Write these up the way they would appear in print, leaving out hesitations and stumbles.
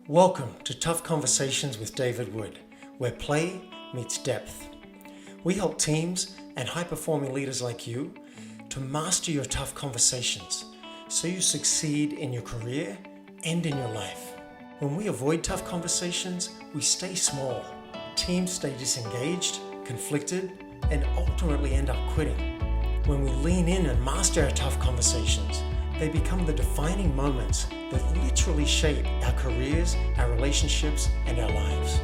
Welcome to Tough Conversations with David Wood, where play meets depth. We help teams and high-performing leaders like you to master your tough conversations so you succeed in your career and in your life. When we avoid tough conversations, we stay small. Teams stay disengaged, conflicted, and ultimately end up quitting. When we lean in and master our tough conversations, they become the defining moments that literally shape our careers, our relationships, and our lives.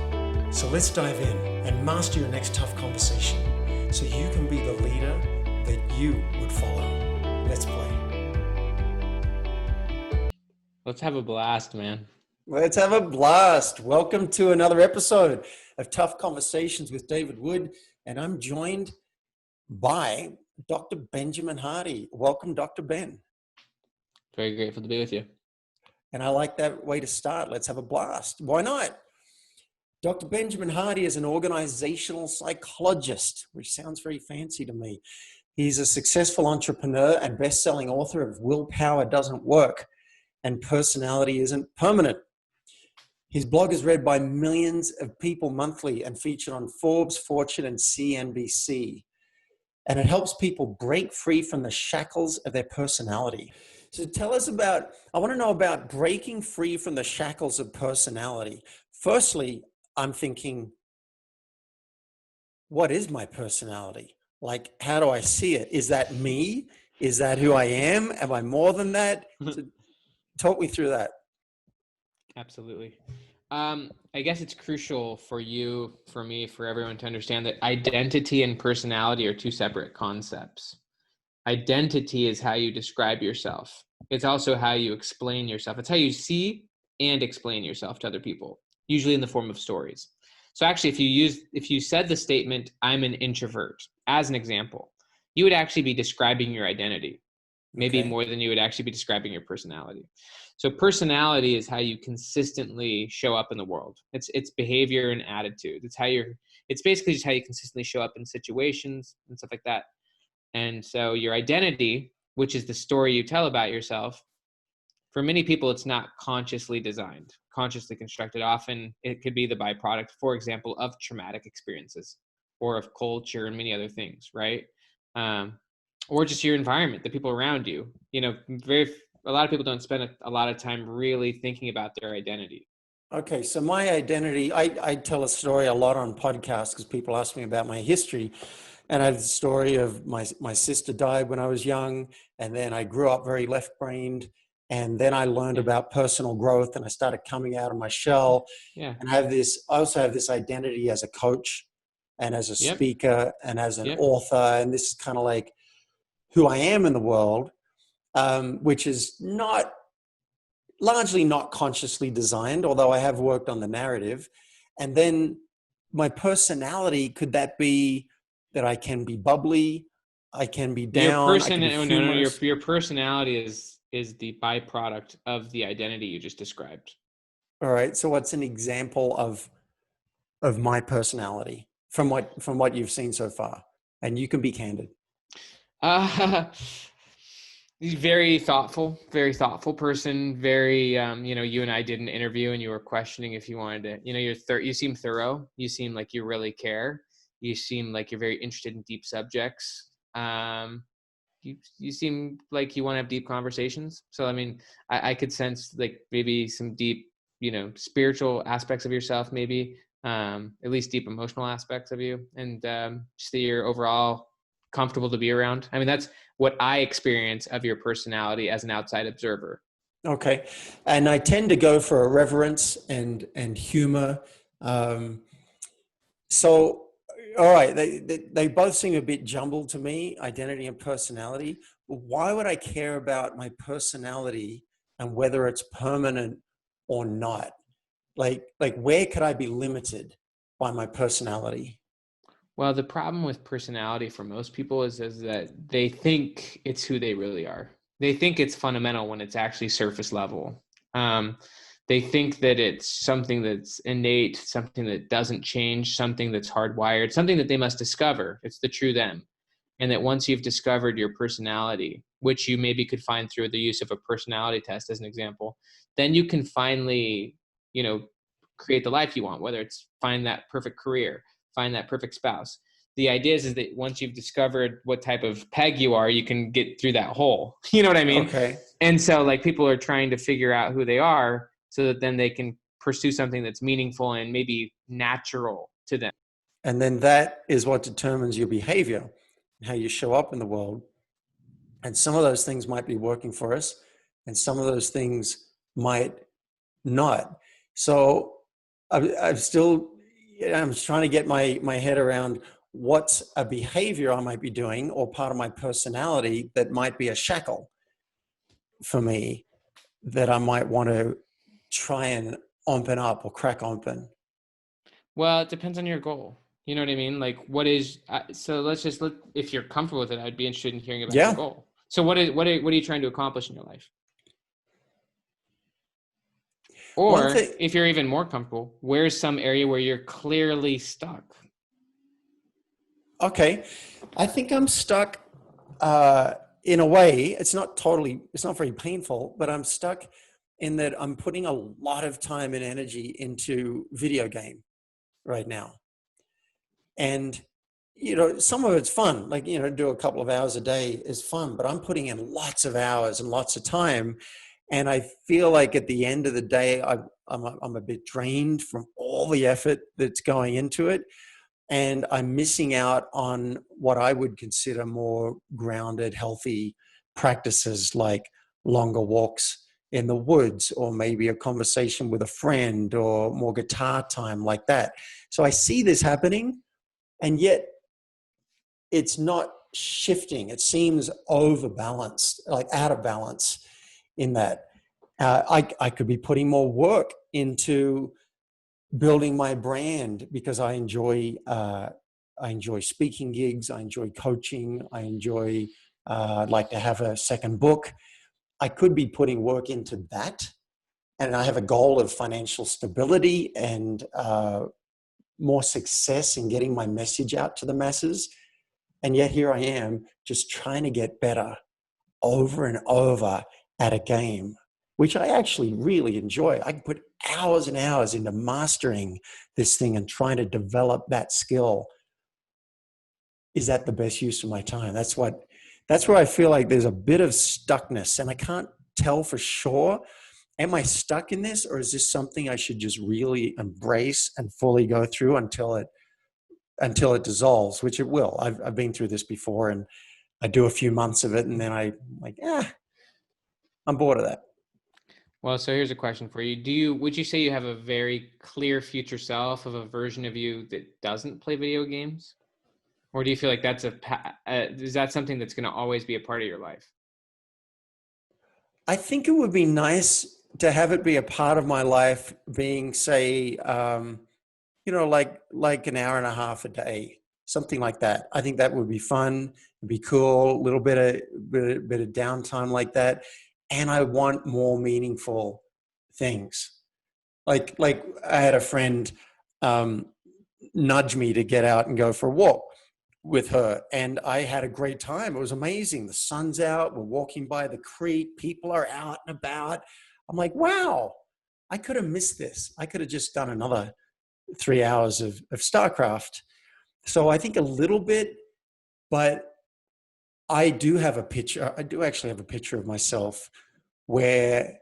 So let's dive in and master your next tough conversation so you can be the leader that you would follow. Let's play. Let's have a blast, man. Let's have a blast. Welcome to another episode of Tough Conversations with David Wood, and I'm joined by Dr. Benjamin Hardy. Welcome, Dr. Ben. Very grateful to be with you. And I like that way to start. Let's have a blast. Why not? Dr. Benjamin Hardy is an organizational psychologist, which sounds very fancy to me. He's a successful entrepreneur and best-selling author of Willpower Doesn't Work and Personality Isn't Permanent. His blog is read by millions of people monthly and featured on Forbes, Fortune, and CNBC. And it helps people break free from the shackles of their personality. So tell us about, I want to know about breaking free from the shackles of personality. Firstly, I'm thinking, what is my personality? Like, how do I see it? Is that me? Is that who I am? Am I more than that? So talk me through that. Absolutely. I guess it's crucial for you, for me, for everyone to understand that identity and personality are two separate concepts. Identity is how you describe yourself. It's also how you explain yourself. It's how you see and explain yourself to other people, usually in the form of stories. So actually, if you said the statement, "I'm an introvert," as an example, you would actually be describing your identity, maybe more than you would actually be describing your personality. So personality is how you consistently show up in the world. It's behavior and attitude. It's basically just how you consistently show up in situations and stuff like that. And so your identity, which is the story you tell about yourself, for many people, it's not consciously designed, consciously constructed. Often it could be the byproduct, for example, of traumatic experiences or of culture and many other things, right? Or just your environment, the people around you. You know, a lot of people don't spend a lot of time really thinking about their identity. Okay, so my identity, I tell a story a lot on podcasts because people ask me about my history. And I have the story of my sister died when I was young, and then I grew up very left-brained, and then I learned about personal growth, and I started coming out of my shell. Yeah. And I also have this identity as a coach and as a speaker and as an author. And this is kind of like who I am in the world, which is largely not consciously designed, although I have worked on the narrative. And then my personality, could that be that I can be bubbly, I can be down, I can be humorous? Your personality is the byproduct of the identity you just described. All right. So what's an example of my personality from what you've seen so far? And you can be candid. Very thoughtful person. Very, you and I did an interview and you were questioning if you wanted to, you seem thorough. You seem like you really care. You seem like you're very interested in deep subjects. You seem like you want to have deep conversations. So, I mean, I could sense like maybe some deep, spiritual aspects of yourself, maybe, at least deep emotional aspects of you. And just that you're overall comfortable to be around. I mean, that's what I experience of your personality as an outside observer. Okay. And I tend to go for irreverence and humor. So, all right, they both seem a bit jumbled to me, identity and personality. Why would I care about my personality and whether it's permanent or not? Like where could I be limited by my personality? Well, the problem with personality for most people is that they think it's who they really are. They think it's fundamental when it's actually surface level. They think that it's something that's innate, something that doesn't change, something that's hardwired, something that they must discover. It's the true them. And that once you've discovered your personality, which you maybe could find through the use of a personality test as an example, then you can finally create the life you want, whether it's find that perfect career, find that perfect spouse. The idea is that once you've discovered what type of peg you are, you can get through that hole. You know what I mean? Okay. And so like people are trying to figure out who they are so that then they can pursue something that's meaningful and maybe natural to them. And then that is what determines your behavior, how you show up in the world. And some of those things might be working for us, and some of those things might not. So I'm still, I'm trying to get my head around what's a behavior I might be doing or part of my personality that might be a shackle for me that I might want to try and open up or crack open. Well, it depends on your goal. You know what I mean? Like what is, so let's just look, if you're comfortable with it, I'd be interested in hearing about your Yeah. goal. So what are you trying to accomplish in your life? One Or thing, if you're even more comfortable, where's some area where you're clearly stuck? okay, I think I'm stuck in a way. It's not very painful, but I'm stuck in that I'm putting a lot of time and energy into video game right now. And, some of it's fun, like, do a couple of hours a day is fun, but I'm putting in lots of hours and lots of time. And I feel like at the end of the day, I'm a bit drained from all the effort that's going into it. And I'm missing out on what I would consider more grounded, healthy practices like longer walks in the woods, or maybe a conversation with a friend, or more guitar time like that. So I see this happening, and yet it's not shifting. It seems overbalanced, like out of balance in that. I could be putting more work into building my brand because I enjoy speaking gigs. I enjoy coaching. I enjoy, I'd like to have a second book. I could be putting work into that. And I have a goal of financial stability and more success in getting my message out to the masses. And yet here I am just trying to get better over and over at a game, which I actually really enjoy. I can put hours and hours into mastering this thing and trying to develop that skill. Is that the best use of my time? That's where I feel like there's a bit of stuckness, and I can't tell for sure. Am I stuck in this, or is this something I should just really embrace and fully go through until it dissolves, which it will. I've been through this before, and I do a few months of it, and then I'm bored of that. Well, so here's a question for you. Would you say you have a very clear future self of a version of you that doesn't play video games? Or do you feel like is that something that's going to always be a part of your life? I think it would be nice to have it be a part of my life, being, say, like an hour and a half a day, something like that. I think that would be fun. It'd be cool. A little bit of downtime like that, and I want more meaningful things. Like I had a friend nudge me to get out and go for a walk with her, and I had a great time. It was amazing. The sun's out. We're walking by the creek. People are out and about. I'm like, wow, I could have missed this. I could have just done another 3 hours of StarCraft. So I think a little bit, but I do have a picture. I do actually have a picture of myself where,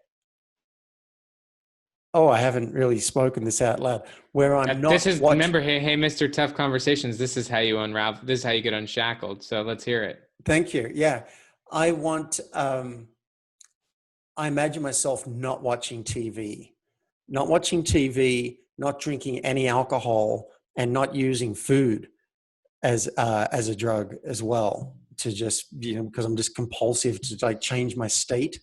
I haven't really spoken this out loud, where I'm not Remember, hey, Mr. Tough Conversations, this is how you unravel, this is how you get unshackled. So let's hear it. Thank you. Yeah. I want, I imagine myself not watching TV, not drinking any alcohol, and not using food as a drug as well, to just, because I'm just compulsive to like change my state.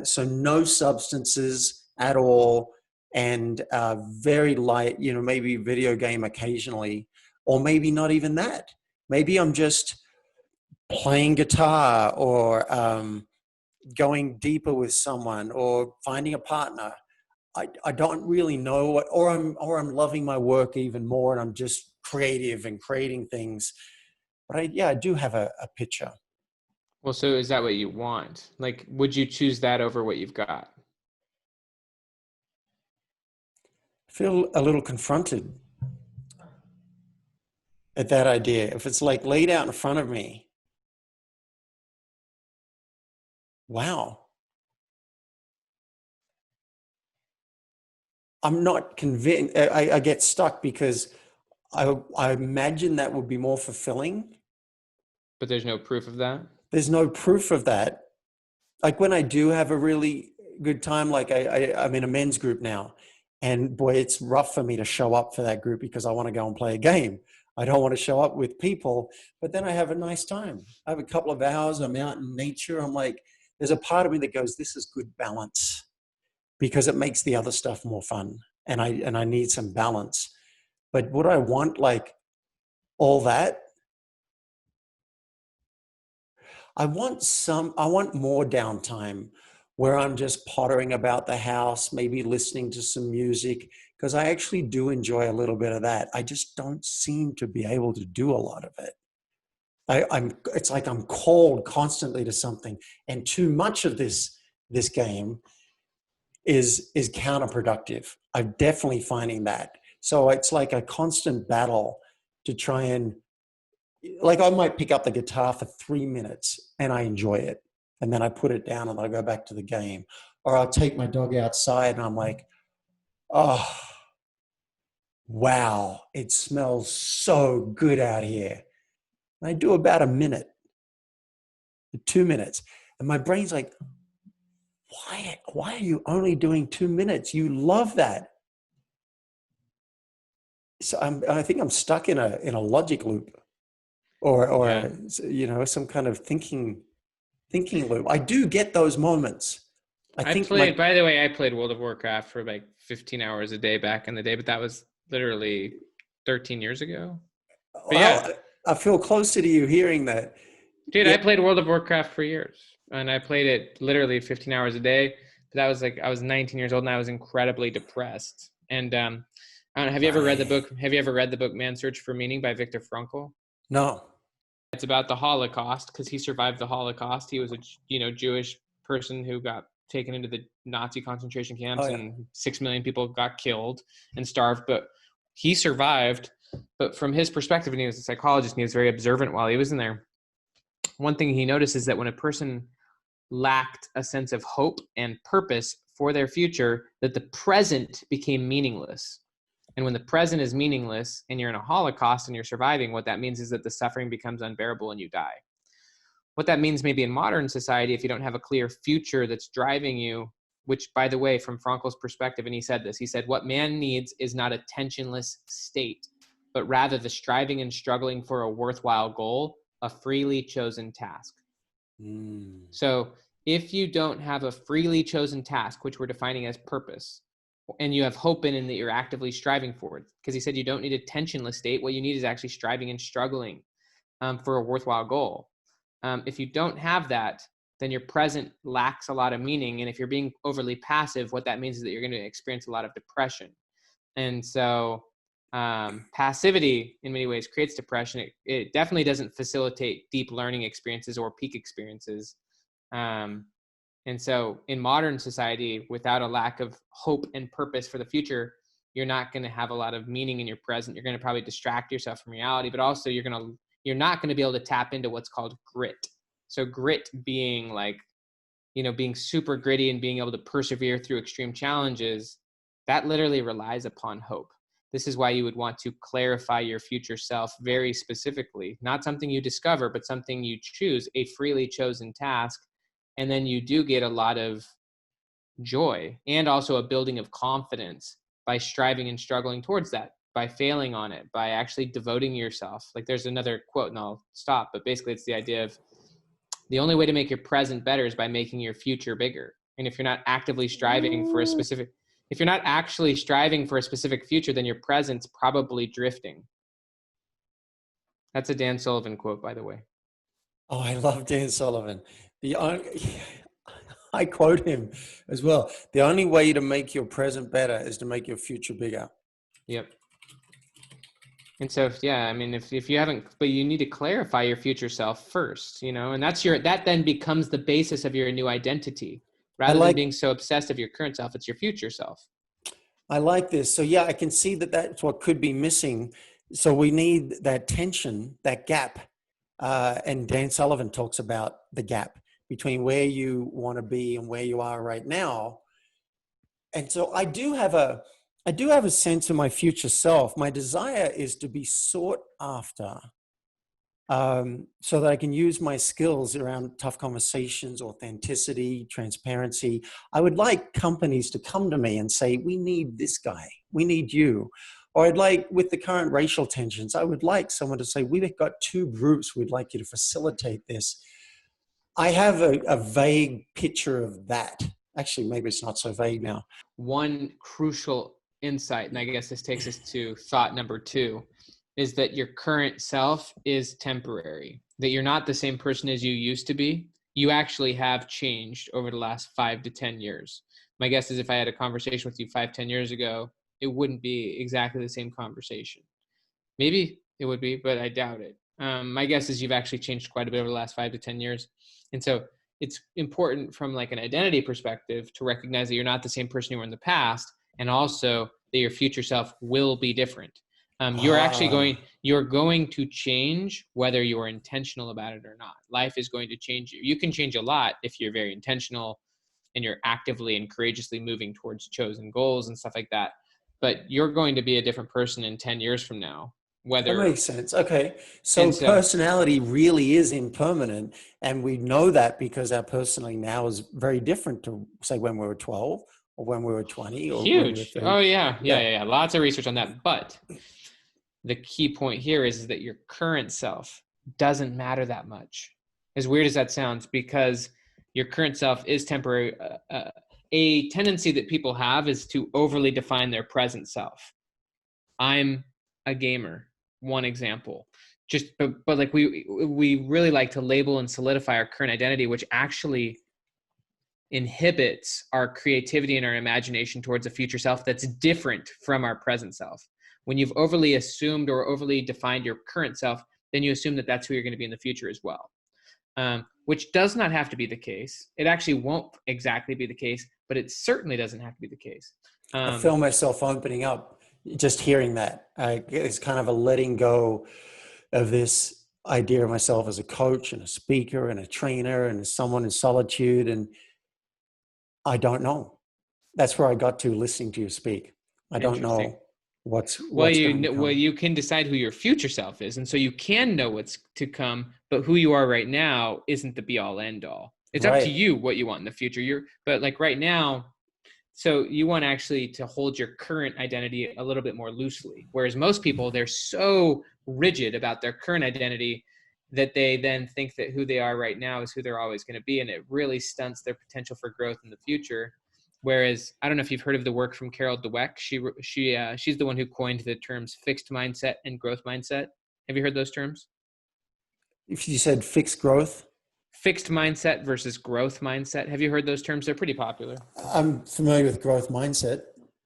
So no substances at all, and very light, maybe video game occasionally, or maybe not even that. Maybe I'm just playing guitar, or going deeper with someone, or finding a partner. I don't really know what, or I'm loving my work even more, and I'm just creative and creating things. But I do have a picture. Well, so is that what you want? Like, would you choose that over what you've got? feel a little confronted at that idea. If it's like laid out in front of me, wow. I'm not convinced. I get stuck because I imagine that would be more fulfilling. But there's no proof of that. There's no proof of that. Like when I do have a really good time, like I'm in a men's group now, and boy, it's rough for me to show up for that group because I want to go and play a game. I don't want to show up with people, but then I have a nice time. I have a couple of hours. I'm out in nature. I'm like, there's a part of me that goes, this is good balance because it makes the other stuff more fun. And I need some balance. But would I want like all that? I want more downtime where I'm just pottering about the house, maybe listening to some music, because I actually do enjoy a little bit of that. I just don't seem to be able to do a lot of it. It's like I'm called constantly to something, and too much of this game is counterproductive. I'm definitely finding that. So it's like a constant battle to try and, like, I might pick up the guitar for 3 minutes and I enjoy it. And then I put it down and I go back to the game. Or I'll take my dog outside and I'm like, oh, wow, it smells so good out here. And I do about a minute, 2 minutes. And my brain's like, why are you only doing 2 minutes? You love that. So I think I'm stuck in a logic loop or Yeah. some kind of thinking loop. I do get those moments. By the way, I played World of Warcraft for like 15 hours a day back in the day, but that was literally 13 years ago. But Well, I feel closer to you hearing that. dude, Yeah. I played World of Warcraft for years and I played it literally 15 hours a day. But that was like, I was 19 years old and I was incredibly depressed. And I don't know, have you ever read the book Man's Search for Meaning by Viktor Frankl? No. It's about the Holocaust because he survived the Holocaust. He was a Jewish person who got taken into the Nazi concentration camps, and 6 million people got killed and starved. But he survived. But from his perspective, and he was a psychologist, and he was very observant while he was in there. One thing he noticed is that when a person lacked a sense of hope and purpose for their future, that the present became meaningless. And when the present is meaningless and you're in a Holocaust and you're surviving, what that means is that the suffering becomes unbearable and you die. What that means maybe in modern society, if you don't have a clear future that's driving you, which, by the way, from Frankl's perspective, and he said this, he said, what man needs is not a tensionless state, but rather the striving and struggling for a worthwhile goal, a freely chosen task. So if you don't have a freely chosen task, which we're defining as purpose, and you have hope in that you're actively striving for it, because he said you don't need a tensionless state. What you need is actually striving and struggling for a worthwhile goal. If you don't have that, then your present lacks a lot of meaning. And if you're being overly passive, what that means is that you're going to experience a lot of depression. And so passivity in many ways creates depression. It definitely doesn't facilitate deep learning experiences or peak experiences. And so in modern society, without a lack of hope and purpose for the future, you're not going to have a lot of meaning in your present. You're going to probably distract yourself from reality, but also you're not going to be able to tap into what's called grit. So grit being like, being super gritty and being able to persevere through extreme challenges, that literally relies upon hope. This is why you would want to clarify your future self very specifically, not something you discover, but something you choose, a freely chosen task. And then you do get a lot of joy and also a building of confidence by striving and struggling towards that, by failing on it, by actually devoting yourself. Like there's another quote and I'll stop, but basically it's the idea of the only way to make your present better is by making your future bigger. And if you're not actively striving for if you're not actually striving for a specific future, then your present's probably drifting. That's a Dan Sullivan quote, by the way. Oh, I love Dan Sullivan. I quote him as well. The only way to make your present better is to make your future bigger. Yep. And so, yeah, I mean, if you haven't, but you need to clarify your future self first, and that then becomes the basis of your new identity. Rather than being so obsessed of your current self, it's your future self. I like this. So yeah, I can see that that's what could be missing. So we need that tension, that gap. And Dan Sullivan talks about the gap between where you want to be and where you are right now. And so I do have a sense of my future self. My desire is to be sought after, so that I can use my skills around tough conversations, authenticity, transparency. I would like companies to come to me and say, we need this guy, we need you. Or I'd like, with the current racial tensions, I would like someone to say, we've got two groups, we'd like you to facilitate this. I have a vague picture of that. Actually, maybe it's not so vague now. One crucial insight, and I guess this takes us to thought number 2, is that your current self is temporary, that you're not the same person as you used to be. You actually have changed over the last 5 to 10 years. My guess is if I had a conversation with you 5-10 years ago, it wouldn't be exactly the same conversation. Maybe it would be, but I doubt it. My guess is you've actually changed quite a bit over the last 5 to 10 years. And so it's important from like an identity perspective to recognize that you're not the same person you were in the past, and also that your future self will be different. You're going to change whether you're intentional about it or not. Life is going to change you. You can change a lot if you're very intentional and you're actively and courageously moving towards chosen goals and stuff like that. But you're going to be a different person in 10 years from now. That Whether, makes sense. Okay. So and so personality really is impermanent. And we know that because our personality now is very different to, say, when we were 12 or when we were 20 or when we were huge. 30. Oh yeah. Yeah. Lots of research on that. But the key point here is that your current self doesn't matter that much. As weird as that sounds, because your current self is temporary. A tendency that people have is to overly define their present self. I'm a gamer, one example. But like we really like to label and solidify our current identity, which actually inhibits our creativity and our imagination towards a future self that's different from our present self. When you've overly assumed or overly defined your current self, then you assume that that's who you're going to be in the future as well, which does not have to be the case. It actually won't exactly be the case, but it certainly doesn't have to be the case. I feel myself opening up just hearing that. It's kind of a letting go of this idea of myself as a coach and a speaker and a trainer and as someone in solitude. And I don't know. That's where I got to listening to you speak. I don't Interesting. know what's Well, going to come. you can decide who your future self is, and so you can know what's to come. But who you are right now isn't the be all end all. It's up to Right. you what you want in the future. But like right now, so you want actually to hold your current identity a little bit more loosely. Whereas most people, they're so rigid about their current identity that they then think that who they are right now is who they're always going to be, and it really stunts their potential for growth in the future. Whereas I don't know if you've heard of the work from Carol Dweck. She's the one who coined the terms fixed mindset and growth mindset. Have you heard those terms? If you said fixed growth, Fixed mindset versus growth mindset. Have you heard those terms? They're pretty popular. I'm familiar with growth mindset.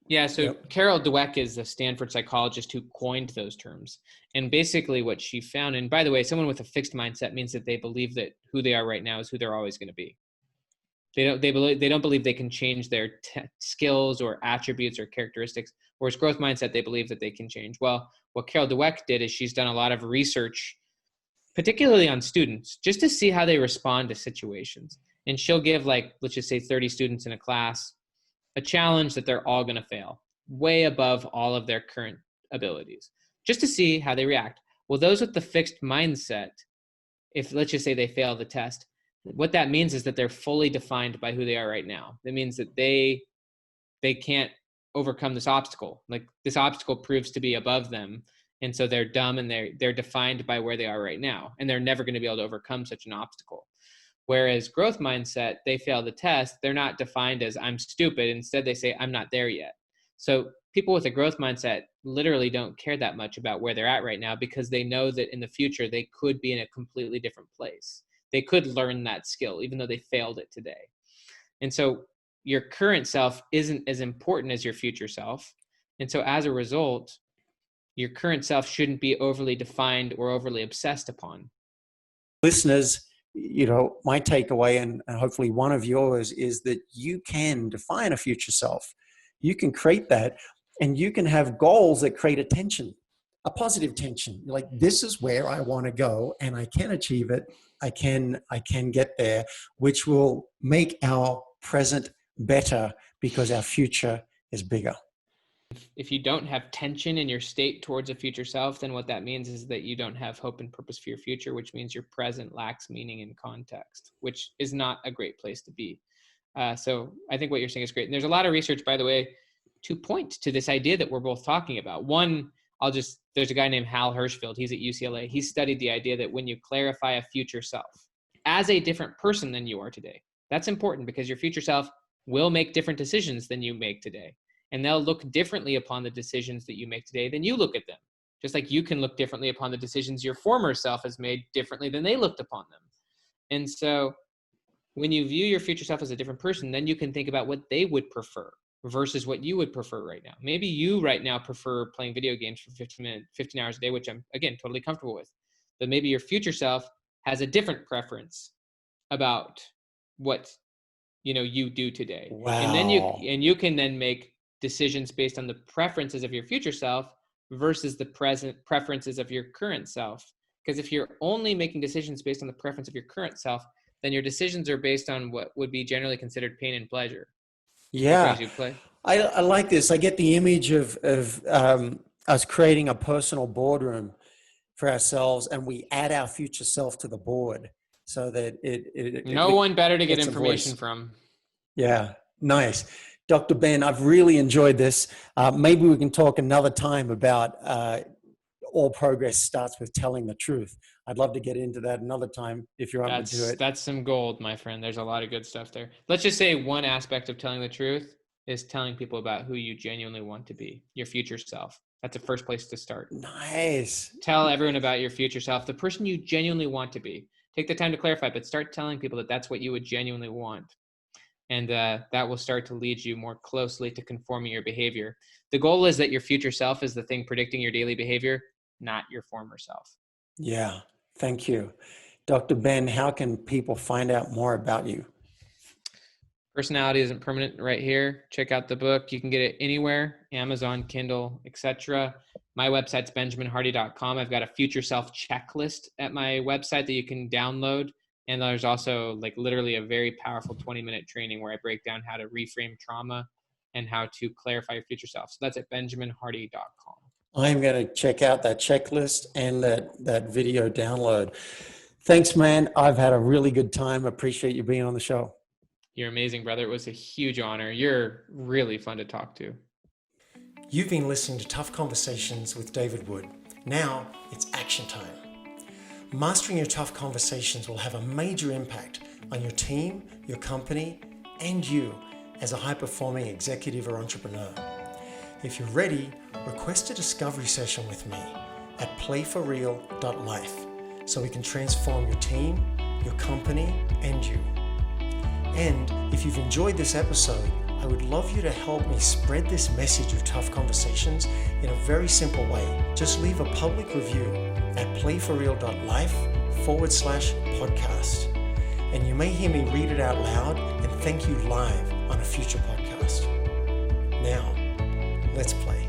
Yeah, so Yep. Carol Dweck is a Stanford psychologist who coined those terms. And basically what she found, and by the way, someone with a fixed mindset means that they believe that who they are right now is who they're always going to be. They don't believe they can change their skills or attributes or characteristics. Whereas growth mindset, they believe that they can change. Well, what Carol Dweck did is she's done a lot of research, particularly on students, just to see how they respond to situations. And she'll give, like, let's just say 30 students in a class a challenge that they're all going to fail, way above all of their current abilities, just to see how they react. Well, those with the fixed mindset, if let's just say they fail the test, what that means is that they're fully defined by who they are right now. That means that they can't overcome this obstacle. Like, this obstacle proves to be above them. And so they're dumb, and they're defined by where they are right now. And they're never going to be able to overcome such an obstacle. Whereas growth mindset, they fail the test. They're not defined as I'm stupid. Instead, they say I'm not there yet. So people with a growth mindset literally don't care that much about where they're at right now, because they know that in the future, they could be in a completely different place. They could learn that skill, even though they failed it today. And so your current self isn't as important as your future self. And so as a result, your current self shouldn't be overly defined or overly obsessed upon. Listeners, my takeaway, and hopefully one of yours, is that you can define a future self. You can create that, and you can have goals that create a tension, a positive tension. You're like, this is where I want to go, and I can achieve it. I can get there, which will make our present better because our future is bigger. If you don't have tension in your state towards a future self, then what that means is that you don't have hope and purpose for your future, which means your present lacks meaning and context, which is not a great place to be. So I think what you're saying is great. And there's a lot of research, by the way, to point to this idea that we're both talking about. One, there's a guy named Hal Hershfield. He's at UCLA. He studied the idea that when you clarify a future self as a different person than you are today, that's important because your future self will make different decisions than you make today. And they'll look differently upon the decisions that you make today than you look at them. Just like you can look differently upon the decisions your former self has made differently than they looked upon them. And so when you view your future self as a different person, then you can think about what they would prefer versus what you would prefer right now. Maybe you right now prefer playing video games for 15 hours a day, which I'm, again, totally comfortable with. But maybe your future self has a different preference about what, you do today. Wow. And then you can then make decisions based on the preferences of your future self versus the present preferences of your current self. Because if you're only making decisions based on the preference of your current self, then your decisions are based on what would be generally considered pain and pleasure. Yeah. Play. I like this. I get the image of us creating a personal boardroom for ourselves, and we add our future self to the board so that no one better to get information from. Yeah. Nice. Dr. Ben, I've really enjoyed this. Maybe we can talk another time about all progress starts with telling the truth. I'd love to get into that another time if you're open to it. That's some gold, my friend. There's a lot of good stuff there. Let's just say one aspect of telling the truth is telling people about who you genuinely want to be, your future self. That's the first place to start. Nice. Tell everyone about your future self, the person you genuinely want to be. Take the time to clarify, but start telling people that that's what you would genuinely want. And that will start to lead you more closely to conforming your behavior. The goal is that your future self is the thing predicting your daily behavior, not your former self. Yeah, thank you. Dr. Ben, how can people find out more about you? Personality Isn't Permanent right here. Check out the book. You can get it anywhere, Amazon, Kindle, etc. My website's benjaminhardy.com. I've got a future self checklist at my website that you can download. And there's also literally a very powerful 20-minute training where I break down how to reframe trauma and how to clarify your future self. So that's at benjaminhardy.com. I'm going to check out that checklist and that video download. Thanks, man. I've had a really good time. Appreciate you being on the show. You're amazing, brother. It was a huge honor. You're really fun to talk to. You've been listening to Tough Conversations with David Wood. Now it's action time. Mastering your tough conversations will have a major impact on your team, your company, and you as a high-performing executive or entrepreneur. If you're ready, request a discovery session with me at playforreal.life so we can transform your team, your company, and you. And if you've enjoyed this episode, I would love you to help me spread this message of tough conversations in a very simple way. Just leave a public review at playforreal.life/podcast. And you may hear me read it out loud and thank you live on a future podcast. Now, let's play.